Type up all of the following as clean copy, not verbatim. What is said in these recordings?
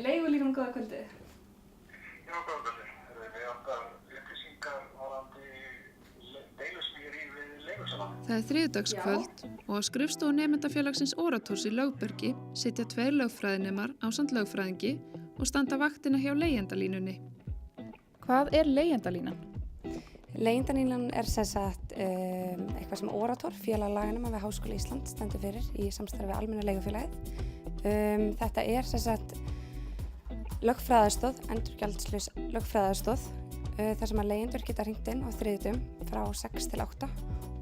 Leigulínum, góða kvöldið. Já, góða kvöldið. Við áttar upplýsingar varðandi deilusmíri við leigusala. Það er þriðjudagskvöld og á skrifstofu nemendafélagsins Orators í Lögbergi sitja 2 lögfræðinemar ásamt lögfræðingi og standa vaktina hjá leigjendalínunni. Hvað er leigjendalínan? Leigjendalínan er eitthvað sem Orator, félag laganema við Háskóla Íslands, stendur fyrir í samstarfi við Almenna leigufélagið. Þetta er lögfræðarstöð, endurgjaldslaus lögfræðarstöð, þar sem að leigjendur geta hringt inn á þriðjudögum frá 6 til 8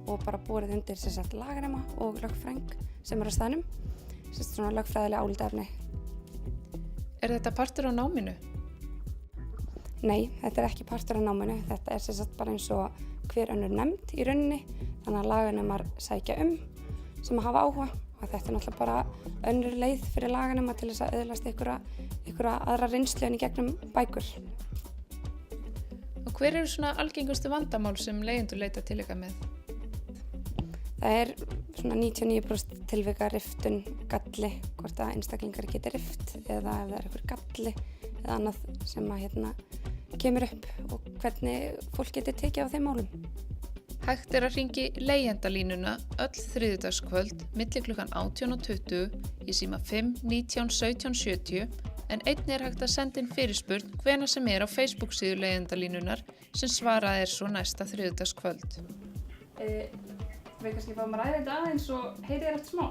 og bara borið undir laganema og lögfræðing sem er á staðnum, svona lögfræðilega álitaefni. Er þetta partur á náminu? Nei, þetta er ekki partur af náminu. Þetta er bara eins og hver önnur nefnd í rauninni, þannig að laganemar sækja sem hafa áhuga og þetta er náttúrulega bara önnur leið fyrir laganema til þess að öðlast einhverja aðra reynslu en í gegnum bækur. Og hver eru svona algengustu vandamál sem leigjendur leita til ykkar með? Það er svona 99% tilvika riftun, galli, hvort að einstaklingar geti rift eða ef það er einhver galli eða annað sem að kemur upp og hvernig fólk geti tekið á þeim málum. Hægt er að hringi leigjendalínuna öll þriðjudagskvöld milli klukkan 18 og 20 í síma 5 19 17 70 en einnig er hægt að senda inn fyrirspurn hvenær sem er á Facebook-síðu leigjendalínunar sem svarað er svo næsta þriðjudagskvöld. Við kannski fáum að ræða þetta aðeins og heyrið eftir smá.